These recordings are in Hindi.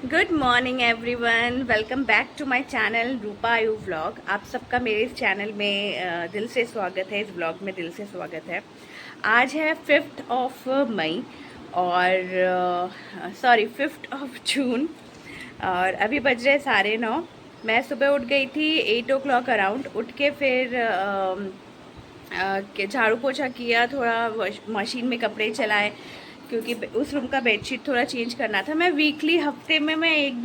Good morning everyone, welcome back to my channel Rupa Ayu vlog. आप सबका मेरे इस चैनल में दिल से स्वागत है। इस व्लॉग में दिल से स्वागत है। आज है 5th ऑफ मई और 5th ऑफ जून और अभी बज रहे 9:30। मैं सुबह उठ गई थी 8 o'clock अराउंड। उठ के फिर झाड़ू पोछा किया, थोड़ा मशीन में कपड़े चलाए क्योंकि उस रूम का बेडशीट थोड़ा चेंज करना था। मैं वीकली हफ्ते में मैं एक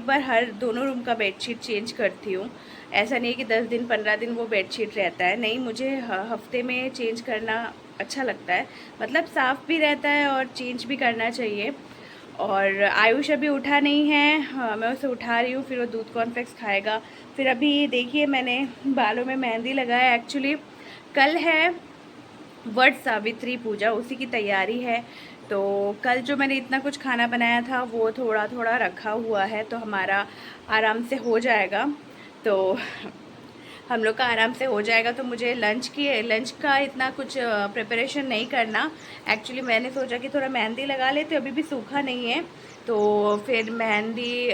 बार हर दोनों रूम का बेडशीट चेंज करती हूँ। ऐसा नहीं कि 10 दिन 15 दिन वो बेडशीट रहता है, नहीं, मुझे हफ्ते में चेंज करना अच्छा लगता है। मतलब साफ़ भी रहता है और चेंज भी करना चाहिए। और आयुष अभी उठा नहीं है, हाँ, मैं उसे उठा रही हूँ। फिर वो दूध कॉर्नफ्लेक्स खाएगा। फिर अभी देखिए मैंने बालों में मेहंदी लगाया। एक्चुअली कल है वट सावित्री पूजा, उसी की तैयारी है। तो कल जो मैंने इतना कुछ खाना बनाया था वो थोड़ा थोड़ा रखा हुआ है, तो हमारा आराम से हो जाएगा। तो हम लोग का आराम से हो जाएगा। तो मुझे लंच का इतना कुछ प्रिपरेशन नहीं करना। एक्चुअली मैंने सोचा कि थोड़ा मेहंदी लगा लेते, अभी भी सूखा नहीं है। तो फिर मेहंदी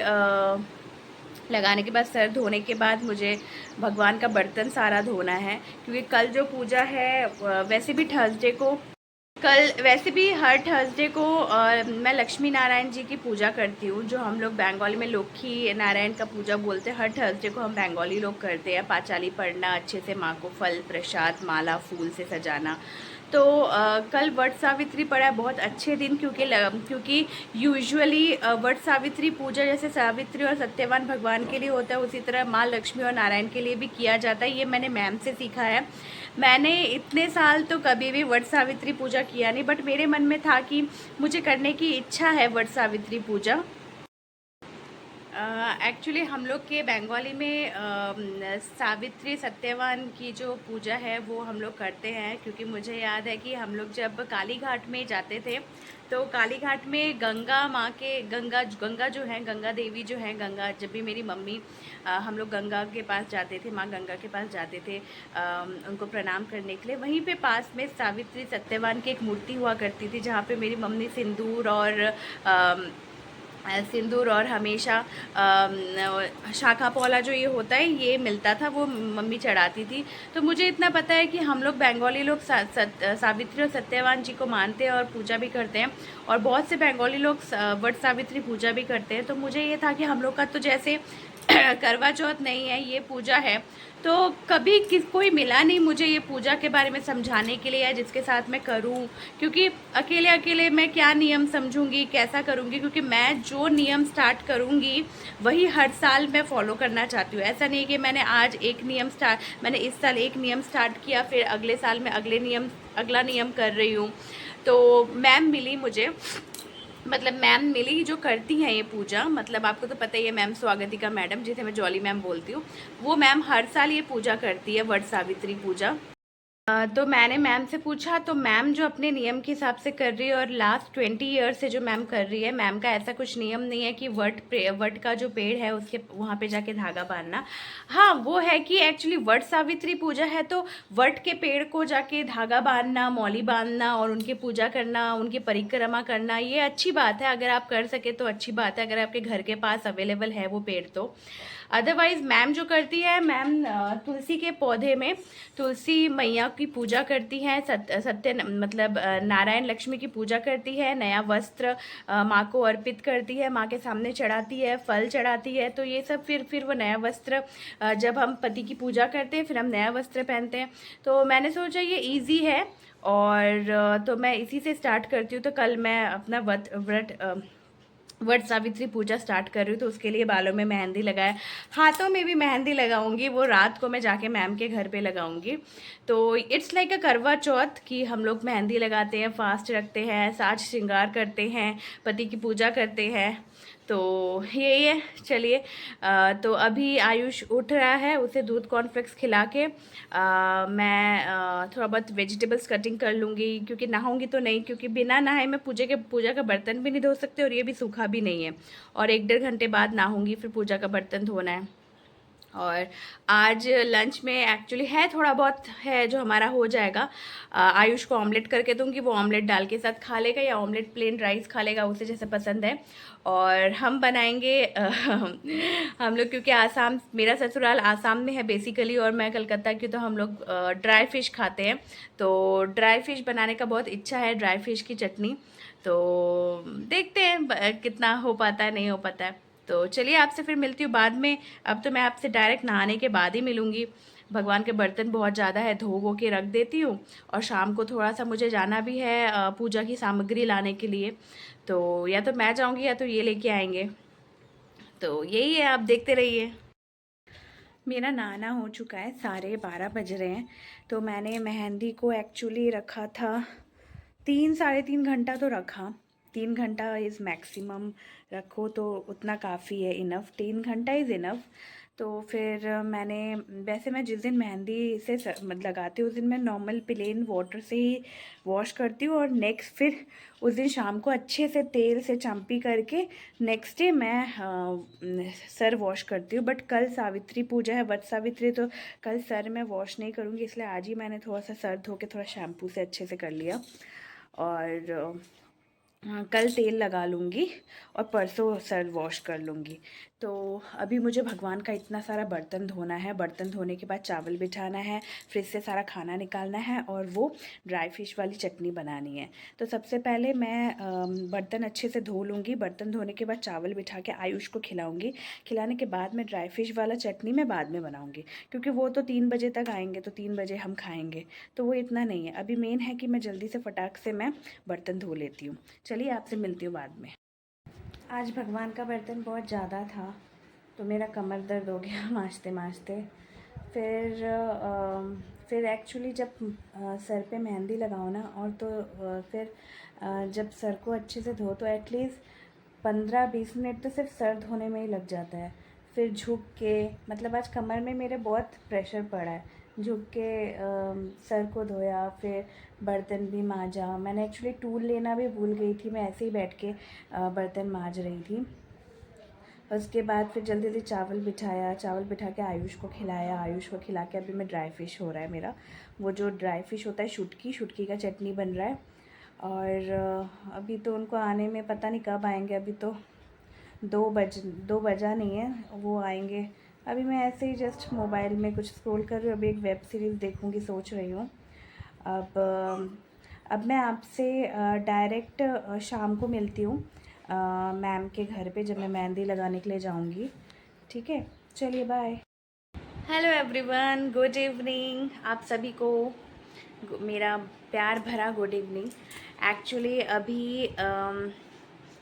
लगाने के बाद, सर धोने के बाद मुझे भगवान का बर्तन सारा धोना है। क्योंकि कल जो पूजा है वैसे भी थर्सडे को, कल वैसे भी हर थर्सडे को मैं लक्ष्मी नारायण जी की पूजा करती हूँ, जो हम लोग बंगाली में लोक्खी नारायण का पूजा बोलते हैं। हर थर्सडे को हम बंगाली लोग करते हैं। पाँचाली पढ़ना, अच्छे से माँ को फल प्रसाद माला फूल से सजाना। तो कल वट सावित्री पड़ा है, बहुत अच्छे दिन। क्योंकि यूजुअली वट सावित्री पूजा जैसे सावित्री और सत्यवान भगवान के लिए होता है, उसी तरह माँ लक्ष्मी और नारायण के लिए भी किया जाता है। ये मैंने मैम से सीखा है। मैंने इतने साल तो कभी भी वट सावित्री पूजा किया नहीं, बट मेरे मन में था कि मुझे करने की इच्छा है वट सावित्री पूजा। एक्चुअली हम लोग के बंगाली में सावित्री सत्यवान की जो पूजा है वो हम लोग करते हैं। क्योंकि मुझे याद है कि हम लोग जब काली घाट में जाते थे, तो काली घाट में गंगा माँ के गंगा जो है, गंगा देवी जो है, गंगा, जब भी मेरी मम्मी हम लोग गंगा के पास जाते थे, माँ गंगा के पास जाते थे उनको प्रणाम करने के लिए, वहीं पे पास में सावित्री सत्यवान की एक मूर्ति हुआ करती थी, जहाँ पे मेरी मम्मी सिंदूर और हमेशा शाखा पौला जो ये होता है ये मिलता था, वो मम्मी चढ़ाती थी। तो मुझे इतना पता है कि हम लोग बंगाली लोग सावित्री और सत्यवान जी को मानते हैं और पूजा भी करते हैं। और बहुत से बंगाली लोग वट सावित्री पूजा भी करते हैं। तो मुझे ये था कि हम लोग का तो जैसे करवा चौथ नहीं है, ये पूजा है। तो कभी कोई मिला नहीं मुझे ये पूजा के बारे में समझाने के लिए, या जिसके साथ मैं करूं। क्योंकि अकेले अकेले मैं क्या नियम समझूंगी, कैसा करूंगी। क्योंकि मैं जो नियम स्टार्ट करूंगी वही हर साल मैं फॉलो करना चाहती हूँ। ऐसा नहीं कि मैंने इस साल एक नियम स्टार्ट किया, फिर अगले साल मैं अगला नियम कर रही हूँ। तो मैम मिली जो करती हैं ये पूजा। मतलब आपको तो पता ही है, मैम स्वागतिका मैडम, जिसे मैं जॉली मैम बोलती हूँ, वो मैम हर साल ये पूजा करती है, वट सावित्री पूजा। तो मैंने मैम से पूछा, तो मैम जो अपने नियम के हिसाब से कर रही है, और लास्ट 20 ईयर से जो मैम कर रही है, मैम का ऐसा कुछ नियम नहीं है कि वट का जो पेड़ है उसके वहाँ पे जाके धागा बांधना। हाँ, वो है कि एक्चुअली वट सावित्री पूजा है तो वट के पेड़ को जाके धागा बांधना, मौली बांधना और उनकी पूजा करना, उनकी परिक्रमा करना, ये अच्छी बात है। अगर आप कर सके तो अच्छी बात है, अगर आपके घर के पास अवेलेबल है वो पेड़ तो। अदरवाइज मैम जो करती है, मैम तुलसी के पौधे में तुलसी मैया की पूजा करती हैं। मतलब नारायण लक्ष्मी की पूजा करती है। नया वस्त्र माँ को अर्पित करती है, माँ के सामने चढ़ाती है, फल चढ़ाती है। तो ये सब फिर वो नया वस्त्र, जब हम पति की पूजा करते हैं फिर हम नया वस्त्र पहनते हैं। तो मैंने सोचा ये इजी है, और तो मैं इसी से स्टार्ट करती हूँ। तो कल मैं अपना वट सावित्री पूजा स्टार्ट कर रही हूँ। तो उसके लिए बालों में मेहंदी लगाया, हाथों में भी मेहंदी लगाऊंगी, वो रात को मैं जाके मैम के घर पे लगाऊंगी। तो इट्स लाइक अ करवा चौथ कि हम लोग मेहंदी लगाते हैं, फास्ट रखते हैं, साज श्रृंगार करते हैं, पति की पूजा करते हैं। तो यही है। चलिए, तो अभी आयुष उठ रहा है, उसे दूध कॉर्नफ्लेक्स खिला के मैं थोड़ा बहुत वेजिटेबल्स कटिंग कर लूँगी। क्योंकि नहाऊंगी तो नहीं, क्योंकि बिना नहाए मैं पूजा का बर्तन भी नहीं धो सकते, और ये भी सूखा भी नहीं है। और 1 डेढ़ घंटे बाद नहाऊंगी, फिर पूजा का बर्तन धोना है। और आज लंच में एक्चुअली है थोड़ा बहुत है जो हमारा हो जाएगा। आयुष को ऑमलेट करके दूंगी, वो ऑमलेट डाल के साथ खा लेगा या ऑमलेट प्लेन राइस खा लेगा, उसे जैसे पसंद है। और हम बनाएंगे हम लोग, क्योंकि आसाम, मेरा ससुराल आसाम में है बेसिकली और मैं कलकत्ता की, तो हम लोग ड्राई फिश खाते हैं। तो ड्राई फिश बनाने का बहुत इच्छा है, ड्राई फिश की चटनी। तो देखते हैं कितना हो पाता है, नहीं हो पाता है। तो चलिए आपसे फिर मिलती हूँ बाद में। अब तो मैं आपसे डायरेक्ट नहाने के बाद ही मिलूँगी। भगवान के बर्तन बहुत ज़्यादा है, धो वो के रख देती हूँ। और शाम को थोड़ा सा मुझे जाना भी है पूजा की सामग्री लाने के लिए। तो या तो मैं जाऊँगी या तो ये लेके आएंगे। तो यही है, आप देखते रहिए। मेरा नहाना हो चुका है, 12:30 बज रहे हैं। तो मैंने मेहंदी को एक्चुअली रखा था 3 साढ़े 3 घंटा तो रखा। 3 घंटा इज़ मैक्सिमम, रखो तो उतना काफ़ी है, इनफ, 3 घंटा इज़ इनफ। तो फिर मैंने, वैसे मैं जिस दिन मेहंदी से लगाती हूँ उस दिन मैं नॉर्मल प्लेन वाटर से ही वॉश करती हूँ। और नेक्स्ट फिर उस दिन शाम को अच्छे से तेल से चम्पी करके नेक्स्ट डे मैं सर वॉश करती हूँ। बट कल सावित्री पूजा है, वट सावित्री, तो कल सर मैं वॉश नहीं करूँगी, इसलिए आज ही मैंने थोड़ा सा सर धो के थोड़ा शैम्पू से अच्छे से कर लिया। और कल तेल लगा लूँगी और परसों सर वॉश कर लूँगी। तो अभी मुझे भगवान का इतना सारा बर्तन धोना है, बर्तन धोने के बाद चावल बिठाना है, फ्रिज से सारा खाना निकालना है और वो ड्राई फिश वाली चटनी बनानी है। तो सबसे पहले मैं बर्तन अच्छे से धो लूँगी, बर्तन धोने के बाद चावल बिठा के आयुष को खिलाऊँगी। खिलाने के बाद मैं ड्राई फिश वाला चटनी मैं बाद में बनाऊँगी, क्योंकि वो तो 3 बजे तक आएंगे, तो 3 बजे हम खाएँगे, तो वो इतना नहीं है। अभी मेन है कि मैं जल्दी से फटाक से मैं बर्तन धो लेती हूँ। चलिए आपसे मिलती हूँ बाद में। आज भगवान का बर्तन बहुत ज़्यादा था तो मेरा कमर दर्द हो गया मांजते मांजते। फिर एक्चुअली जब सर पे मेहंदी लगाओ ना, और तो फिर जब सर को अच्छे से धो तो एटलीस्ट 15-20 मिनट तो सिर्फ सर धोने में ही लग जाता है। फिर झुक के, मतलब आज कमर में मेरे बहुत प्रेशर पड़ा है, झुक के सर को धोया, फिर बर्तन भी मांजा। मैंने एक्चुअली टूल लेना भी भूल गई थी, मैं ऐसे ही बैठ के बर्तन मांज रही थी। उसके बाद फिर जल्दी जल्दी चावल बिठाया, चावल बिठा के आयुष को खिलाया, आयुष को खिला के अभी मैं ड्राई फिश हो रहा है मेरा, वो जो ड्राई फिश होता है शुटकी, शुटकी का चटनी बन रहा है। और अभी तो उनको आने में पता नहीं कब आएंगे, अभी तो 2 बजा नहीं है, वो आएंगे। अभी मैं ऐसे ही जस्ट मोबाइल में कुछ स्क्रॉल कर रही हूँ, अभी एक वेब सीरीज़ देखूँगी सोच रही हूँ। अब मैं आपसे डायरेक्ट शाम को मिलती हूँ मैम के घर पे, जब मैं मेहंदी लगाने के लिए जाऊँगी। ठीक है, चलिए bye. Hello everyone, good evening आप सभी को, मेरा प्यार भरा गुड इवनिंग। एक्चुअली अभी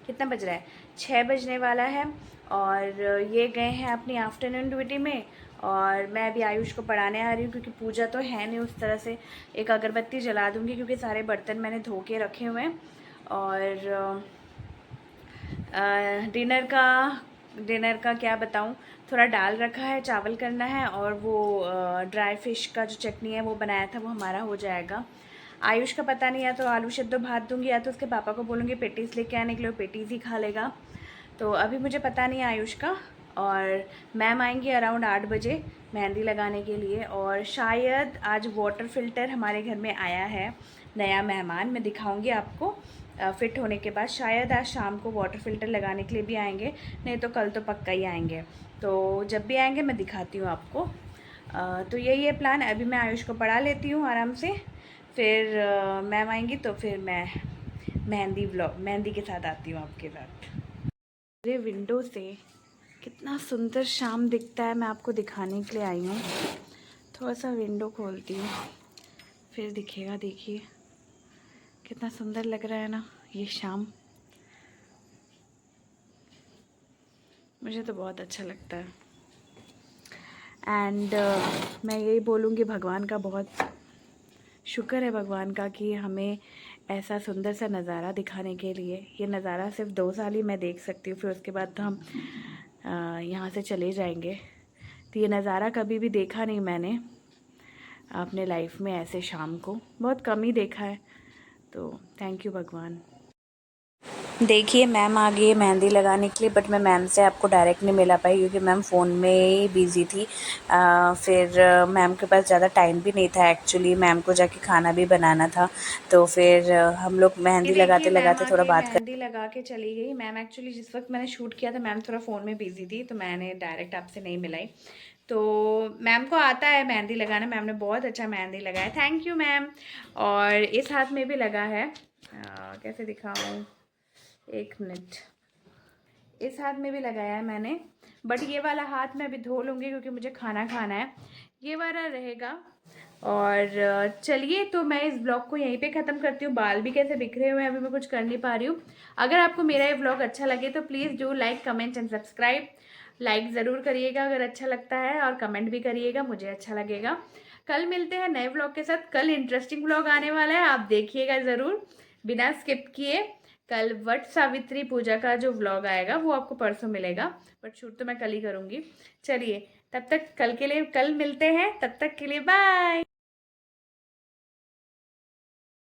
कितना बज रहा है, 6 बजने वाला है और ये गए हैं अपनी आफ्टरनून ड्यूटी में। और मैं अभी आयुष को पढ़ाने आ रही हूँ, क्योंकि पूजा तो है नहीं उस तरह से। एक अगरबत्ती जला दूँगी क्योंकि सारे बर्तन मैंने धो के रखे हुए हैं। और डिनर का क्या बताऊँ, थोड़ा दाल रखा है, चावल करना है, और वो ड्राई फिश का जो चटनी है वो बनाया था, वो हमारा हो जाएगा। आयुष का पता नहीं है, तो आलू सिद्धो भात दूंगी, या तो उसके पापा को बोलूँगी पेटीज़ लेके आने के लिए, पेटीज़ ही खा लेगा। तो अभी मुझे पता नहीं है आयुष का। और मैम आएंगी अराउंड 8 बजे मेहंदी लगाने के लिए। और शायद आज वाटर फ़िल्टर हमारे घर में आया है, नया मेहमान, मैं दिखाऊंगी आपको फ़िट होने के बाद। शायद आज शाम को वाटर फ़िल्टर लगाने के लिए भी आएंगे, नहीं तो कल तो पक्का ही आएंगे। तो जब भी आएंगे मैं दिखाती हूँ आपको। तो यही है प्लान। अभी मैं आयुष को पढ़ा लेती हूँ आराम से, फिर मैम आएंगी तो फिर मैं मेहंदी के साथ आती हूँ आपके साथ। मेरे विंडो से कितना सुंदर शाम दिखता है, मैं आपको दिखाने के लिए आई हूँ। थोड़ा सा विंडो खोलती हूँ फिर दिखेगा, देखिए कितना सुंदर लग रहा है ना ये शाम। मुझे तो बहुत अच्छा लगता है। एंड मैं यही बोलूँगी, भगवान का बहुत शुक्र है भगवान का कि हमें ऐसा सुंदर सा नज़ारा दिखाने के लिए। ये नज़ारा सिर्फ 2 साल ही मैं देख सकती हूँ, फिर उसके बाद तो हम यहाँ से चले जाएंगे। तो ये नज़ारा कभी भी देखा नहीं मैंने अपने लाइफ में, ऐसे शाम को बहुत कम ही देखा है। तो थैंक यू भगवान। देखिए मैम आ गई है मेहंदी लगाने के लिए, बट मैं मैम से आपको डायरेक्ट नहीं मिला पाई क्योंकि मैम फ़ोन में ही बिज़ी थी। फिर मैम के पास ज़्यादा टाइम भी नहीं था एक्चुअली, मैम को जाके खाना भी बनाना था। तो फिर हम लोग मेहंदी देखिए लगाते मैम लगाते थोड़ा आके बात कर। मेहंदी लगा के चली गई। मैम एक्चुअली जिस वक्त मैंने शूट किया था मैम थोड़ा फ़ोन में बिजी थी, तो मैंने डायरेक्ट आपसे नहीं मिलाई। तो मैम को आता है मेहंदी लगाना, मैम ने बहुत अच्छा मेहंदी लगाया, थैंक यू मैम। और इस हाथ में भी लगा है, कैसे दिखाऊं, एक मिनट, इस हाथ में भी लगाया है मैंने, बट ये वाला हाथ मैं अभी धो लूँगी क्योंकि मुझे खाना खाना है, ये वाला रहेगा। और चलिए तो मैं इस ब्लॉग को यहीं पे ख़त्म करती हूँ। बाल भी कैसे बिखरे हुए हैं, अभी मैं कुछ कर नहीं पा रही हूँ। अगर आपको मेरा ये ब्लॉग अच्छा लगे तो please do like comment and subscribe. Like ज़रूर करिएगा अगर अच्छा लगता है, और कमेंट भी करिएगा, मुझे अच्छा लगेगा। कल मिलते हैं नए ब्लॉग के साथ। कल इंटरेस्टिंग ब्लॉग आने वाला है, आप देखिएगा ज़रूर बिना स्किप किए। कल वट सावित्री पूजा का जो व्लॉग आएगा वो आपको परसों मिलेगा, बट शूट तो मैं कल ही करूँगी। चलिए तब तक, कल के लिए कल मिलते हैं, तब तक के लिए बाय।